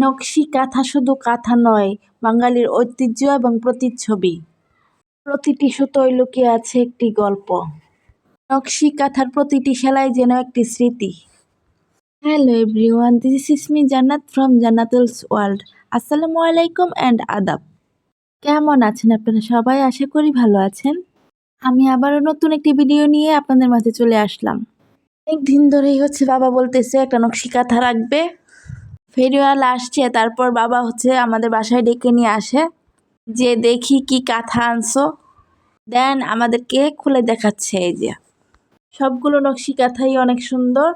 নকশি কাঁথা শুধু কাঁথা নয়, বাঙালির ঐতিহ্য এবং প্রতিচ্ছবি। প্রতিটি সুতোয় লুকিয়ে আছে একটি গল্প। নকশি কাঁথার প্রতিটি সেলাই যেন একটি স্মৃতি। Hello everyone, this is me জান্নাত ফ্রম জান্নাতুলস ওয়ার্ল্ড। আসসালামু আলাইকুম অ্যান্ড আদাব। কেমন আছেন আপনারা সবাই? আশা করি ভালো আছেন। আমি আবারও নতুন একটি ভিডিও নিয়ে আপনাদের মাঝে চলে আসলাম। অনেক দিন ধরেই বাবা বলতেছে একটা নকশি কাঁথা রাখবে। ফেরিওয়ালা আসছে, তারপর বাবা আমাদের বাসায় ডেকে নিয়ে আসে যে দেখি কি কাঁথা আনছো। দেন আমাদেরকে খুলে দেখাচ্ছে, এই যে সবগুলো নকশি কাঁথাই অনেক সুন্দর।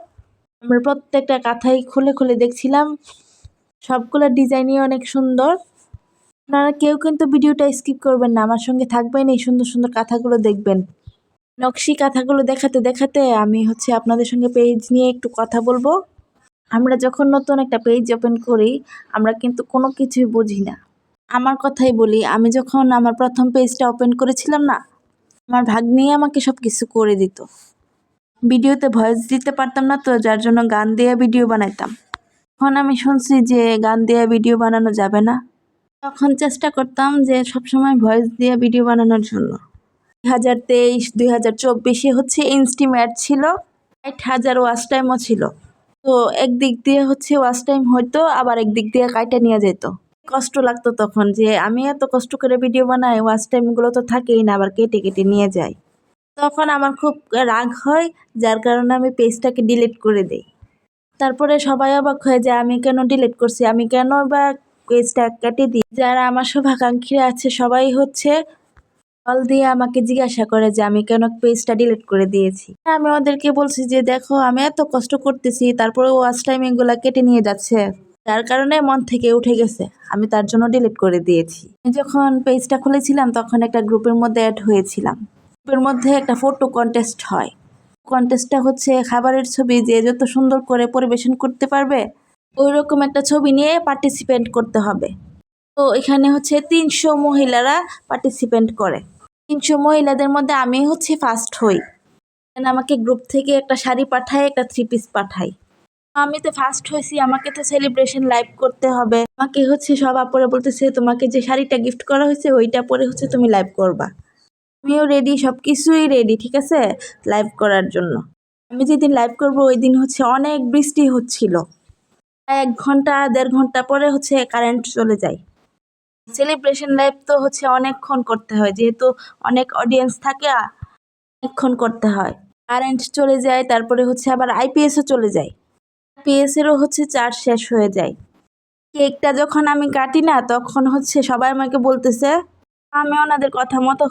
আমরা প্রত্যেকটা কাঁথাই খুলে খুলে দেখছিলাম, সবগুলো ডিজাইনই অনেক সুন্দর। আপনারা কেউ কিন্তু ভিডিওটা স্কিপ করবেন না, আমার সঙ্গে থাকবেন, এই সুন্দর সুন্দর কাঁথাগুলো দেখবেন। নকশি কাঁথাগুলো দেখাতে দেখাতে আমি আপনাদের সঙ্গে পেজ নিয়ে একটু কথা বলবো। আমরা যখন নতুন একটা পেজ ওপেন করি, আমরা কিন্তু কোনো কিছুই বুঝি না। আমার কথাই বলি, আমি যখন আমার প্রথম পেজটা ওপেন করেছিলাম না, আমার ভাগ্নি আমাকে সব কিছু করে দিত। ভিডিওতে ভয়েস দিতে পারতাম না, তো যার জন্য গান দিয়ে ভিডিও বানাইতাম। তখন আমি শুনছি যে গান দিয়ে ভিডিও বানানো যাবে না, তখন চেষ্টা করতাম যে সবসময় ভয়েস দিয়ে ভিডিও বানানোর জন্য। 2023-2024 ইনস্টিমেট ছিল, 60,000 ওয়াচ টাইমও ছিল। তো একদিক দিয়ে ওয়াচ টাইম হইতো, আবার একদিক দিয়ে কাইটা নিয়ে যেত। কষ্ট লাগতো তখন যে আমি এত কষ্ট করে ভিডিও বানাই, ওয়াচ টাইমগুলো তো থাকেই না, আবার কেটে কেটে নিয়ে যায়। তখন আমার খুব রাগ হয়, যার কারণে আমি পেজটাকে ডিলিট করে দিই। তারপরে সবাই অবাক হয় যে আমি কেন ডিলিট করছি, আমি কেন বা পেজটা কেটে দিই। যারা আমার শুভাকাঙ্ক্ষীরা আছে সবাই কল দিয়ে আমাকে জিজ্ঞাসা করে যে আমি কেন পেজটা ডিলিট করে দিয়েছি। আমি ওদেরকে বলছি যে দেখো, আমি এত কষ্ট করতেছি, তারপরে ওয়াচ টাইম এগুলা কেটে নিয়ে যাচ্ছে, যার কারণে মন থেকে উঠে গেছে, আমি তার জন্য ডিলিট করে দিয়েছি। যখন পেজটা খুলেছিলাম তখন একটা গ্রুপের মধ্যে অ্যাড হয়েছিলাম। গ্রুপের মধ্যে একটা ফটো কন্টেস্ট হয়। কন্টেস্টটা খাবারের ছবি, যে যত সুন্দর করে পরিবেশন করতে পারবে ওই রকম একটা ছবি নিয়ে পার্টিসিপেন্ট করতে হবে। তো এখানে 300 মহিলারা পার্টিসিপেন্ট করে। 300 মহিলাদের মধ্যে আমি ফার্স্ট হই। আমাকে গ্রুপ থেকে একটা শাড়ি পাঠায়, একটা 3 পিস পাঠায়। আমি তো ফার্স্ট হয়েছি, আমাকে তো সেলিব্রেশন লাইভ করতে হবে। আমাকে সব আপুরা বলতেছে তোমাকে যে শাড়িটা গিফট করা হয়েছে ওইটা পরে তুমি লাইভ করবা। আমিও রেডি, সব কিছুই রেডি, ঠিক আছে, লাইভ করার জন্য। আমি যেদিন লাইভ করব ওই দিন অনেক বৃষ্টি হচ্ছিল। 1 ঘন্টা 1.5 ঘন্টা পরে কারেন্ট চলে যায়। সেলিব্রেশন লাইভ তো অনেকক্ষণ করতে হয়, যেহেতু অনেক অডিয়েন্স থাকে, অনেকক্ষণ করতে হয়। কারেন্ট চলে যায়, তারপরে আবার আইপিএসও চলে যায়। আইপিএসেরও চার্জ শেষ হয়ে যায়। কেকটা যখন আমি কাটি না, তখন সবাই আমাকে বলতেছে, আমি ওনাদের কথা মতো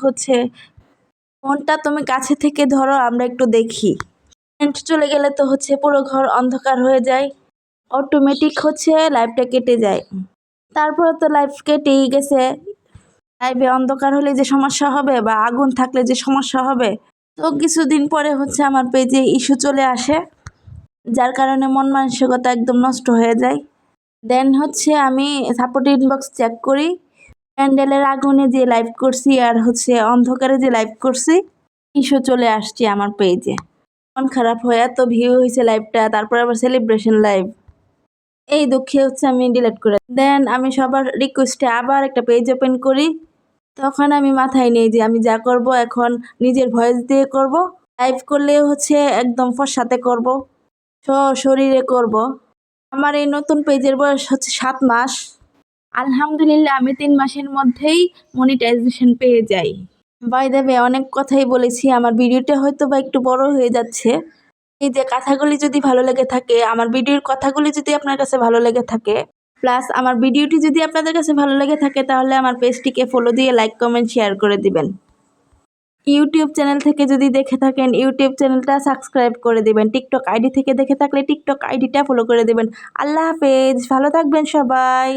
ফোনটা তুমি কাছে থেকে ধরো, আমরা একটু দেখি। কারেন্ট চলে গেলে তো পুরো ঘর অন্ধকার হয়ে যায়, অটোমেটিক লাইভটা কেটে যায়। তারপরে তো লাইভ কেটেই গেছে। লাইভে অন্ধকার হলে যে সমস্যা হবে, বা আগুন থাকলে যে সমস্যা হবে, তো কিছুদিন পরে আমার পেজে ইস্যু চলে আসে, যার কারণে মন মানসিকতা একদম নষ্ট হয়ে যায়। দেন আমি সাপোর্ট ইনবক্স চেক করি, ক্যান্ডেলের আগুনে যে লাইভ করছি আর অন্ধকারে যে লাইভ করছি, ইস্যু চলে আসছে আমার পেজে। মন খারাপ হয়ে এত ভিউ হয়েছে লাইভটা, তারপর আবার সেলিব্রেশন লাইভ, এই দুঃখে আমি ডিলিট করে। দেন আমি সবার রিকোয়েস্টে আবার একটা পেজ ওপেন করি। তখন আমি মাথায় নিই যে আমি যা করব এখন নিজের ভয়েস দিয়ে করব। লাইভ করলে একদম ফর্সাতে করব, শরীরে করব। আমার এই নতুন পেজের বয়স 7 মাস। আলহামদুলিল্লাহ, আমি 3 মাসের মধ্যেই মনিটাইজেশন পেয়ে যাই। বাই দ্য ওয়ে, অনেক কথাই বলেছি, আমার ভিডিওটা হয়তো বা একটু বড় হয়ে যাচ্ছে। এই যে কথাগুলি যদি ভালো লেগে থাকে, আমার ভিডিওর কথাগুলি যদি আপনার কাছে ভালো লেগে থাকে, প্লাস আমার ভিডিওটি যদি আপনাদের কাছে ভালো লেগে থাকে, তাহলে আমার পেজটিকে ফলো দিয়ে লাইক কমেন্ট শেয়ার করে দিবেন। ইউটিউব চ্যানেল থেকে যদি দেখে থাকেন, ইউটিউব চ্যানেলটা সাবস্ক্রাইব করে দিবেন। টিকটক আইডি থেকে দেখে থাকলে টিকটক আইডিটা ফলো করে দিবেন। আল্লাহ হাফেজ, ভালো থাকবেন সবাই।